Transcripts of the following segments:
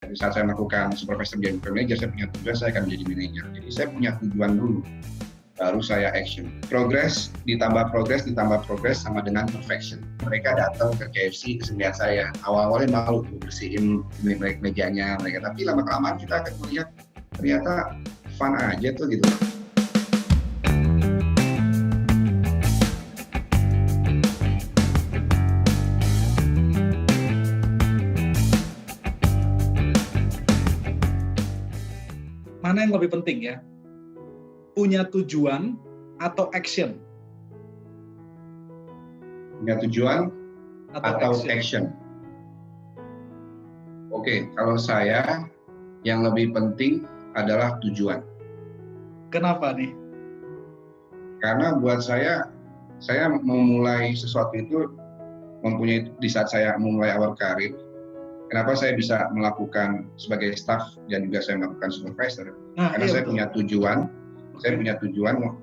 Di saat saya melakukan supervisor menjadi manager, saya punya tujuan, saya akan menjadi manajer. Jadi saya punya tujuan dulu, baru saya action. Progress ditambah progress sama dengan perfection. Mereka datang ke KFC, kesenian saya. Awal-awalnya malu bersihin mejanya mereka, tapi lama-kelamaan kita akan melihat ternyata fun aja tuh gitu. Mana yang lebih penting ya? Punya tujuan atau action? Punya tujuan atau action? Oke, kalau saya yang lebih penting adalah tujuan. Kenapa nih? Karena buat saya memulai sesuatu itu mempunyai, di saat saya memulai awal karir, kenapa saya bisa melakukan sebagai staff dan juga saya melakukan supervisor? Karena saya punya tujuan,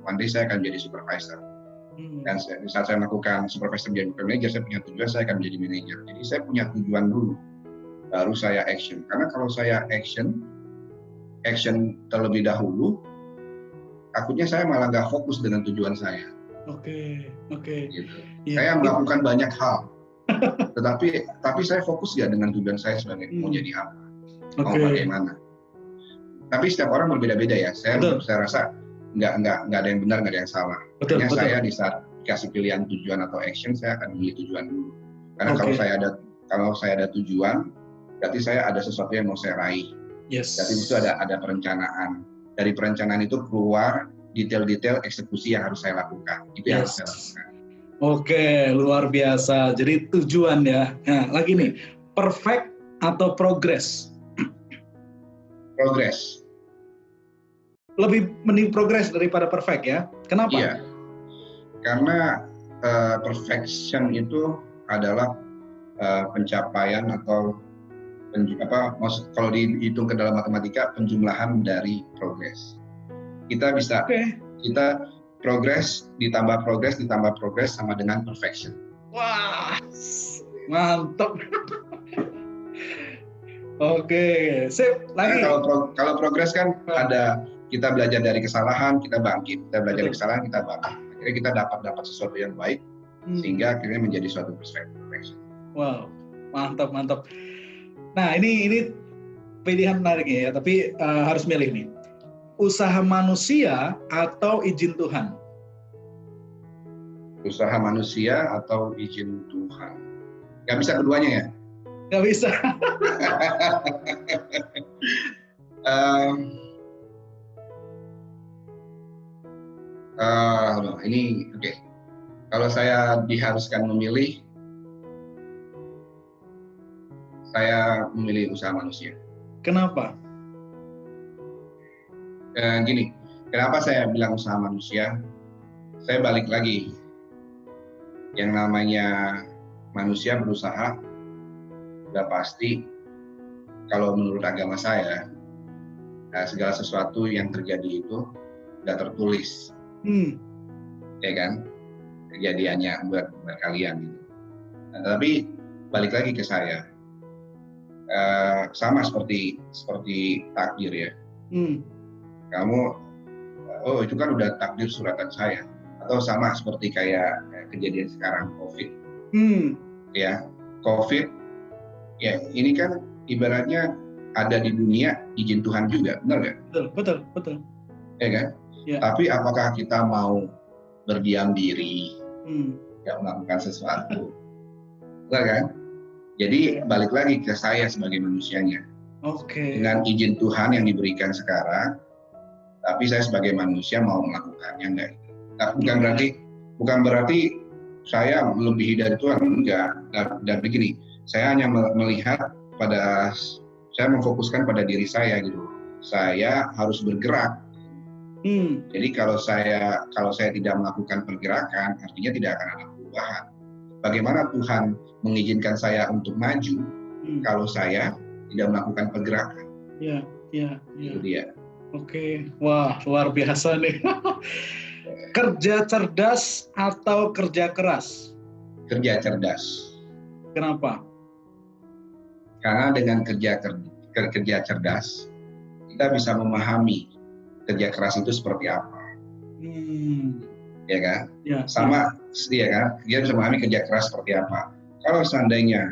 one day saya akan jadi supervisor. Dan di saat saya melakukan supervisor menjadi manager, saya punya tujuan, saya akan menjadi manajer. Jadi saya punya tujuan dulu, baru saya action. Karena kalau saya action terlebih dahulu, takutnya saya malah nggak fokus dengan tujuan saya. Oke. Gitu. Saya melakukan banyak hal, tapi saya fokus ya dengan tujuan saya sebagai mau jadi apa, mau bagaimana. Tapi setiap orang berbeda-beda ya. Saya rasa nggak ada yang benar, nggak ada yang salah. Hanya saya di saat dikasih pilihan tujuan atau action, saya akan memilih tujuan dulu. Karena kalau saya ada tujuan, berarti saya ada sesuatu yang mau saya raih. Berarti itu ada perencanaan. Dari perencanaan itu keluar detail-detail eksekusi yang harus saya lakukan. Itu yang harus saya lakukan. Oke, luar biasa. Jadi tujuan ya. Nah, lagi nih, perfect atau progress? Progress. Lebih mending progress daripada perfect ya? Kenapa? Iya, karena perfection itu adalah pencapaian atau kalau dihitung ke dalam matematika, penjumlahan dari progress. Kita bisa kita progress ditambah progress sama dengan perfection. Wah, mantap. Oke, sip. Lagi. Kalau progress kan ada, kita belajar dari kesalahan, kita bangkit. Kita belajar dari kesalahan, kita bangkit. Akhirnya kita dapat sesuatu yang baik, sehingga akhirnya menjadi suatu perfection. Wow, mantap. Nah, ini pilihan menarik ya, tapi harus milih nih. Usaha manusia atau izin Tuhan? Usaha manusia atau izin Tuhan? Gak bisa keduanya ya? Gak bisa. Ini oke. Kalau saya diharuskan memilih, saya memilih usaha manusia. Kenapa? Gini, kenapa saya bilang usaha manusia? Saya balik lagi. Yang namanya manusia berusaha, sudah pasti, kalau menurut agama saya, segala sesuatu yang terjadi itu sudah tertulis. Ya kan? Kejadiannya buat kalian gitu. Nah, tapi balik lagi ke saya. Sama seperti takdir ya. Kamu, itu kan udah takdir suratan saya. Atau sama seperti kayak kejadian sekarang COVID. Ya, COVID. Ya, ini kan ibaratnya ada di dunia izin Tuhan juga, benar nggak? Betul. Ya kan? Ya. Tapi apakah kita mau berdiam diri, nggak melakukan sesuatu, benar kan? Jadi balik lagi ke saya sebagai manusianya. Dengan izin Tuhan yang diberikan sekarang, tapi saya sebagai manusia mau melakukannya enggak? Nah, bukan berarti saya melebihi dari Tuhan, enggak. Dan begini, saya hanya melihat saya memfokuskan pada diri saya gitu. Saya harus bergerak. Jadi kalau saya tidak melakukan pergerakan, artinya tidak akan ada perubahan. Bagaimana Tuhan mengizinkan saya untuk maju kalau saya tidak melakukan pergerakan? Itu dia. Oke, wah luar biasa nih. Kerja cerdas atau kerja keras? Kerja cerdas. Kenapa? Karena dengan kerja kerja cerdas, kita bisa memahami kerja keras itu seperti apa. Ya kan? Ya, sama, ya kan? Dia bisa memahami kerja keras seperti apa. Kalau seandainya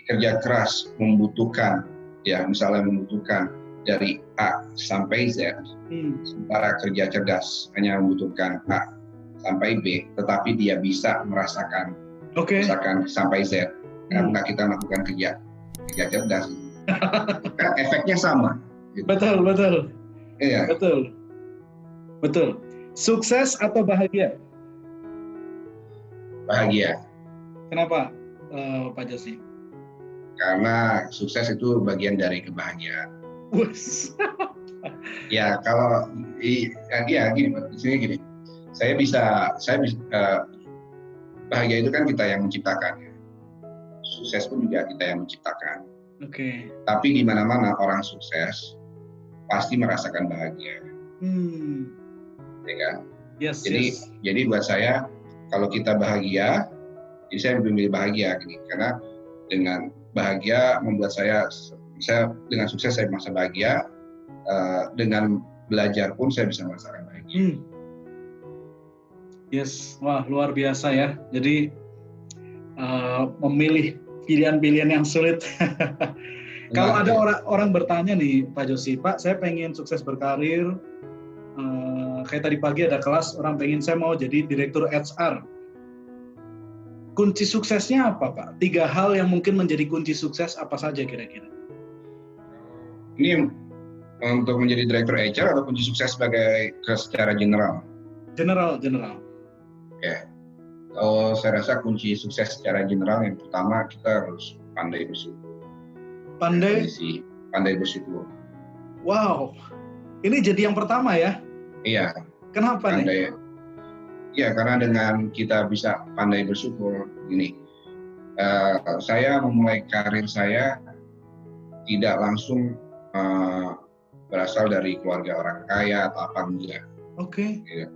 kerja keras membutuhkan, ya misalnya membutuhkan dari A sampai Z, sementara kerja cerdas hanya membutuhkan A sampai B, tetapi dia bisa merasakan sampai Z. Karena kita melakukan kerja cerdas, kan efeknya sama. Gitu. Betul. Iya. Betul. Sukses atau bahagia? Bahagia. Kenapa, Pak Josi? Karena sukses itu bagian dari kebahagiaan. Ya kalau gini. Saya bisa bahagia itu kan kita yang menciptakan. Sukses pun juga kita yang menciptakan. Oke. Tapi di mana-mana orang sukses pasti merasakan bahagia. Ya kan? Yes. Jadi buat saya kalau kita bahagia, jadi saya memilih bahagia gini, karena dengan bahagia membuat saya dengan sukses saya merasa bahagia, dengan belajar pun saya bisa merasakan bahagia. Yes, wah luar biasa ya. Jadi memilih pilihan-pilihan yang sulit. Kalau ada orang bertanya nih, Pak Josi, Pak, saya pengen sukses berkarir. Kayak tadi pagi ada kelas, orang pengen saya mau jadi direktur HR. Kunci suksesnya apa, Pak? 3 hal yang mungkin menjadi kunci sukses apa saja kira-kira? Ini untuk menjadi direktur HR atau kunci sukses secara general? General. Ya. Kalau saya rasa kunci sukses secara general yang pertama kita harus pandai bersyukur. Pandai bersyukur. Wow, ini jadi yang pertama ya? Iya. Kenapa nih? Iya, karena dengan kita bisa pandai bersyukur, ini saya memulai karir saya tidak langsung berasal dari keluarga orang kaya atau apa enggak. Oke. Ya.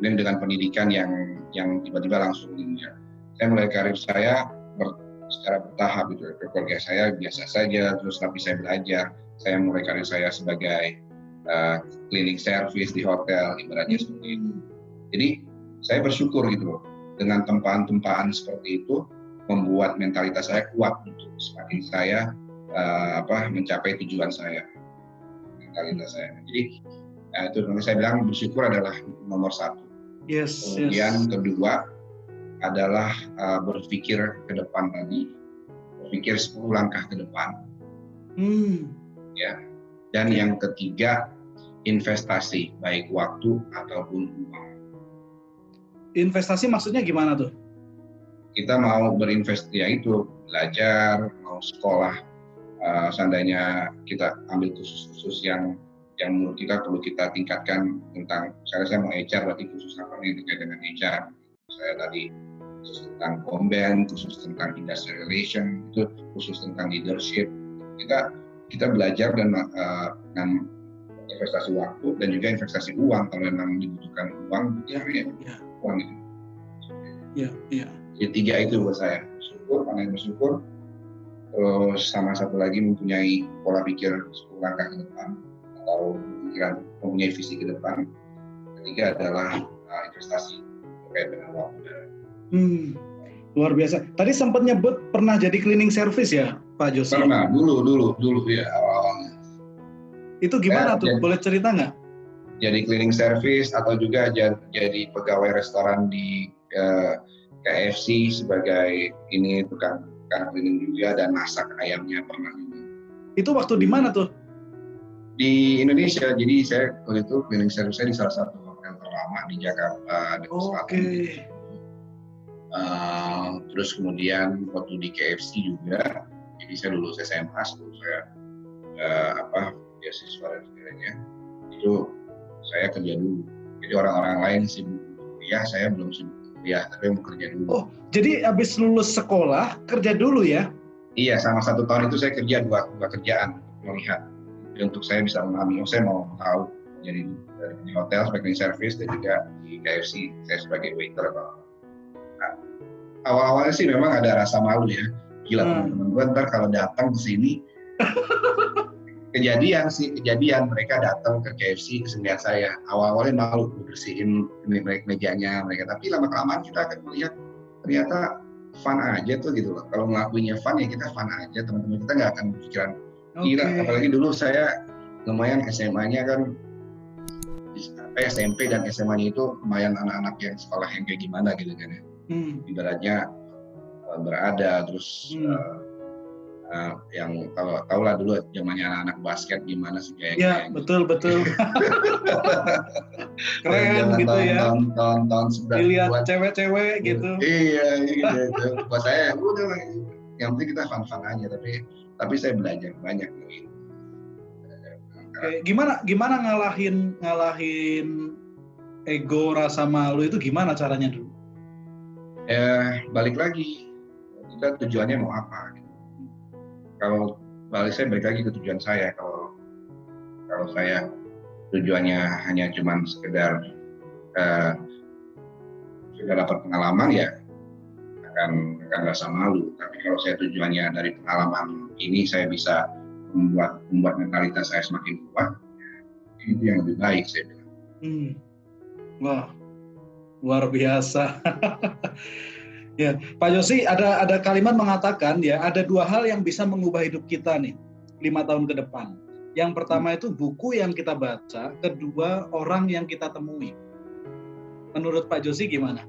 Dan dengan pendidikan yang tiba-tiba langsung ini ya. Saya mulai karir saya secara bertahap gitu. Keluarga saya biasa saja, terus tapi saya belajar. Saya mulai karir saya sebagai cleaning service di hotel, ibaratnya seperti itu. Jadi saya bersyukur gitu loh, dengan tempaan-tempaan seperti itu membuat mentalitas saya kuat untuk semakin saya mencapai tujuan saya, mentalitas saya. Jadi itu saya bilang bersyukur adalah nomor 1. Kemudian kedua adalah berpikir ke depan tadi, berpikir 10 langkah ke depan. Ya. Dan yang ketiga, investasi, baik waktu ataupun uang. Investasi maksudnya gimana tuh? Kita mau berinvestasi, yaitu belajar, mau sekolah, seandainya kita ambil khusus-khusus yang menurut kita perlu kita tingkatkan tentang, saya mau HR, berarti khusus apa yang terkait dengan HR. Saya tadi khusus tentang Komben, khusus tentang industrial relation, itu khusus tentang leadership. Kita belajar dan investasi waktu dan juga investasi uang kalau memang dibutuhkan uang, uang itu. Iya. Jadi 3 itu buat saya, pandai bersyukur, terus sama satu lagi mempunyai pola pikir 10 langkah ke depan atau mempunyai visi ke depan. Ketiga adalah investasi terkait dengan waktu. Luar biasa. Tadi sempat nyebut pernah jadi cleaning service ya, Pak Josi? Pernah, dulu ya awal-awalnya. Itu gimana tuh? Boleh cerita nggak? Jadi cleaning service atau juga jadi pegawai restoran di KFC sebagai ini tukang cleaning juga, dan masak ayamnya pernah juga. Itu waktu di mana tuh? Di Indonesia. Jadi saya waktu itu cleaning service di salah satu hotel terlama di Jakarta. Oke. Terus kemudian waktu di KFC juga. Jadi saya lulus SMA sebelum saya beasiswa dan sebagainya. Itu saya kerja dulu. Jadi orang-orang lain sibuk kuliah, saya belum sibuk kuliah, tapi mau kerja dulu. Oh, jadi habis lulus sekolah kerja dulu ya? Iya, sama 1 tahun itu saya kerja dua kerjaan, melihat. Untuk saya bisa memahami, saya mau tahu jadi di hotel sebagai service dan juga di KFC saya sebagai waiter. Nah, awal-awalnya sih memang ada rasa malu ya. Gila teman-teman gue ntar kalau datang ke sini kejadian mereka datang ke KFC kesenian saya. Awalnya malu bersihin mejanya mereka, tapi lama-kelamaan kita akan melihat ternyata fun aja tuh gitu loh. Kalau ngelakuinnya fun ya kita fun aja, teman-teman kita nggak akan berpikiran gila. Apalagi dulu saya lumayan SMA-nya kan, SMP dan SMA-nya itu lumayan anak-anak yang sekolah yang kayak gimana gitu kan ya. Ibaratnya berada terus yang kalau tau lah dulu zamannya anak-anak basket gimana sih kayak ya betul keren gitu ya tahun dilihat cewek-cewek gitu iya gitu buat saya udah yang penting kita fun aja tapi saya belajar banyak nih. Gimana ngalahin ego rasa malu itu gimana caranya dulu? Balik lagi kita tujuannya mau apa? Kalau saya balik lagi ke tujuan saya. Kalau saya tujuannya hanya cuma sekedar dapat pengalaman ya akan rasa malu. Tapi kalau saya tujuannya dari pengalaman ini saya bisa membuat mentalitas saya semakin kuat, itu yang lebih baik saya bilang. Wah, luar biasa. Ya, Pak Yosi ada kalimat mengatakan ya ada 2 hal yang bisa mengubah hidup kita nih 5 tahun ke depan. Yang pertama itu buku yang kita baca, kedua orang yang kita temui. Menurut Pak Yosi gimana?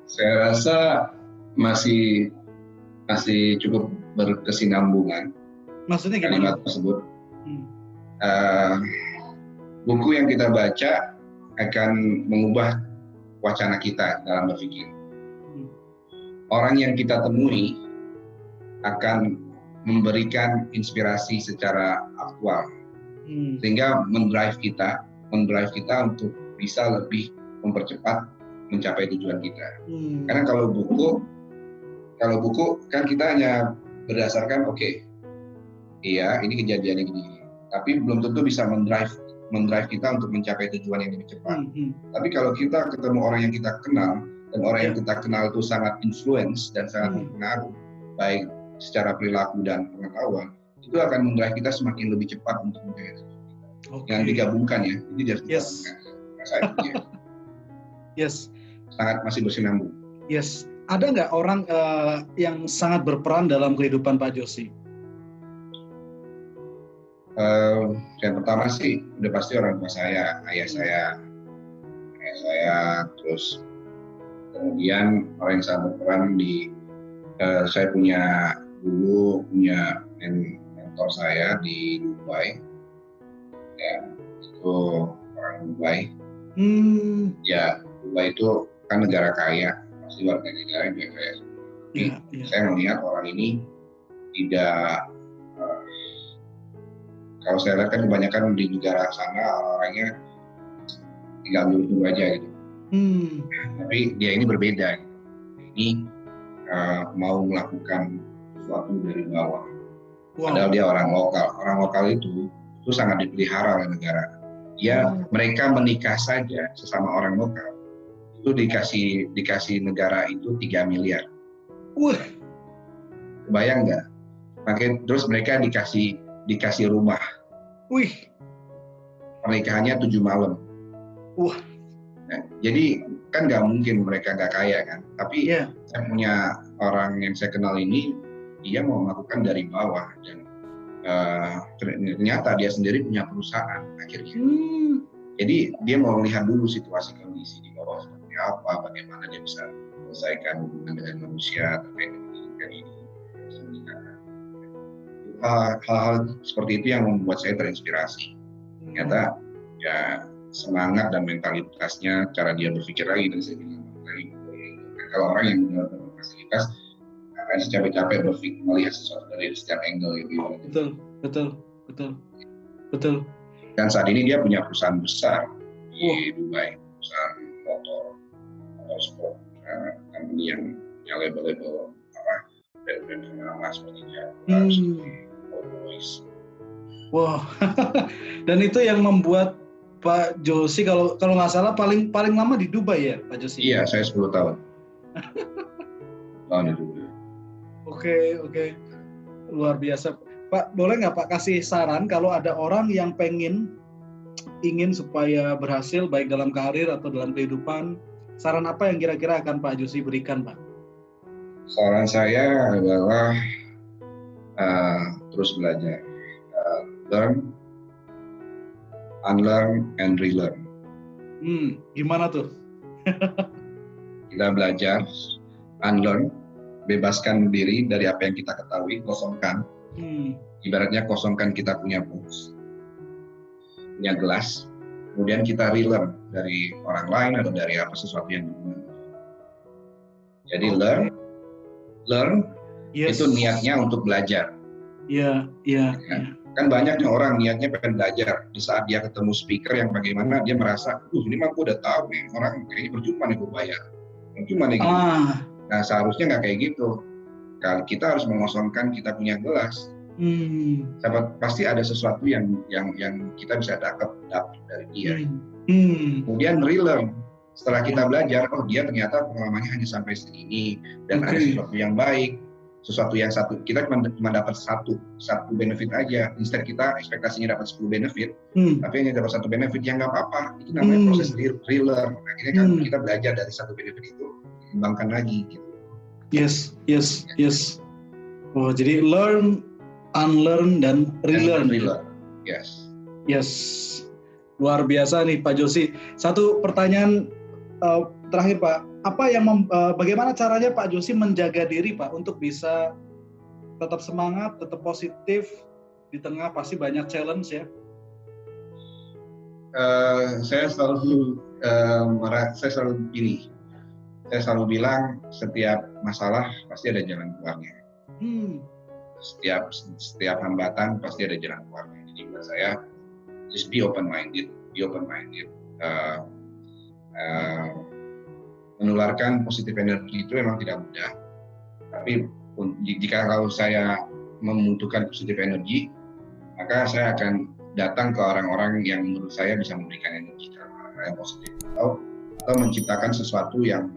Saya rasa masih cukup berkesinambungan. Maksudnya gimana? Kalimat tersebut. Buku yang kita baca akan mengubah wacana kita dalam berpikir. Orang yang kita temui akan memberikan inspirasi secara aktual, sehingga mendrive kita untuk bisa lebih mempercepat mencapai tujuan kita. Karena kalau buku kan kita hanya berdasarkan iya ini kejadiannya gini, tapi belum tentu bisa mendrive kita untuk mencapai tujuan yang lebih cepat. Tapi kalau kita ketemu orang yang kita kenal dan orang yang kita kenal itu sangat influence dan sangat berpengaruh, baik secara perilaku dan pengetahuan, itu akan mendrive kita semakin lebih cepat untuk mencapai tujuan kita. Yang digabungkan ya, ini harus digabungkan. Yes. Sangat masih bersinambung. Yes. Ada nggak orang yang sangat berperan dalam kehidupan Pak Yosi? Yang pertama sih udah pasti orang tua saya, ayah saya, terus kemudian orang yang sangat berperan di saya punya mentor saya di Dubai, ya itu orang Dubai. Ya Dubai itu kan negara kaya, pasti warga negara juga kaya. Tapi saya melihat orang ini tidak kalau saya lihat kan kebanyakan di negara sana orangnya tinggal dulu aja gitu. Tapi dia ini berbeda. Ini mau melakukan sesuatu dari bawah. Padahal dia orang lokal. Orang lokal itu sangat dipelihara oleh negara. Mereka menikah saja sesama orang lokal itu dikasih negara itu 3 miliar. Kebayang nggak? Makanya terus mereka dikasih rumah. Pernikahannya 7 malam. Nah, jadi kan nggak mungkin mereka nggak kaya kan. Tapi saya punya orang yang saya kenal ini, dia mau melakukan dari bawah dan ternyata dia sendiri punya perusahaan akhirnya. Jadi dia mau melihat dulu situasi kondisi di bawah seperti apa, bagaimana dia bisa menyelesaikan hubungan dengan manusia terkait dengan ini. Hal-hal seperti itu yang membuat saya terinspirasi. Ternyata ya semangat dan mentalitasnya, cara dia berpikir lagi dan saya bilang lagi. Kalau orang yang dapat fasilitas akan capek-capek berpikir melihat sesuatu dari setiap angle gitu. Betul. Dan saat ini dia punya perusahaan besar di Dubai, perusahaan motor sport, company yang punya label-label brand ternama seperti Jaguar, Rolls-Royce. Dan itu yang membuat Pak Yosi kalau nggak salah paling lama di Dubai ya Pak Yosi? Iya, saya 10 tahun. Tahun di Dubai. Oke. Luar biasa. Pak, boleh nggak Pak kasih saran kalau ada orang yang ingin supaya berhasil baik dalam karir atau dalam kehidupan, saran apa yang kira-kira akan Pak Joshi berikan, Pak? Saran saya adalah terus belajar, learn, unlearn, and relearn. Gimana tuh? Kita belajar, unlearn, bebaskan diri dari apa yang kita ketahui, kosongkan. Ibaratnya kosongkan kita punya box, punya gelas, kemudian kita relearn dari orang lain atau dari apa sesuatu yang digunakan. Jadi learn yes. Itu niatnya untuk belajar. Iya. Kan banyaknya orang niatnya pengen belajar, di saat dia ketemu speaker yang bagaimana dia merasa, ini mah gue udah tahu nih, orang kayaknya percuma nih gue bayar, percuma nih gitu. Nah seharusnya nggak kayak gitu. Kalau kita harus mengosongkan kita punya gelas, pasti ada sesuatu yang kita bisa dapat dari dia. Kemudian relearn, setelah kita belajar, oh dia ternyata pengalamannya hanya sampai segini dan ada sesuatu yang baik, sesuatu yang kita cuma dapat satu benefit aja, instead kita ekspektasinya dapat 10 benefit, tapi hanya dapat satu benefit, yang nggak apa-apa, itu namanya proses relearn. Akhirnya kan kita belajar dari satu benefit itu, kembangkan lagi gitu. Yes. Oh, jadi learn, unlearn, dan relearn. Yes. Luar biasa nih Pak Joshi. Satu pertanyaan terakhir Pak, bagaimana caranya Pak Joshi menjaga diri Pak untuk bisa tetap semangat, tetap positif di tengah pasti banyak challenge ya? Saya selalu bilang setiap masalah pasti ada jalan keluarnya. Setiap hambatan pasti ada jalan keluarnya. Jadi buat saya, just be open minded. Menularkan positif energi itu memang tidak mudah. Tapi jika kalau saya membutuhkan positif energi, maka saya akan datang ke orang-orang yang menurut saya bisa memberikan energi yang positif, atau menciptakan sesuatu yang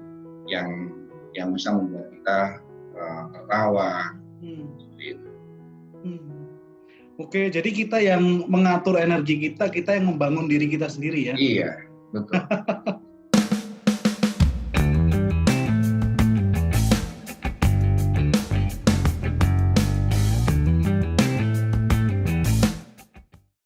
bisa membuat kita tertawa. Oke, jadi kita yang mengatur energi kita yang membangun diri kita sendiri ya? Iya, betul.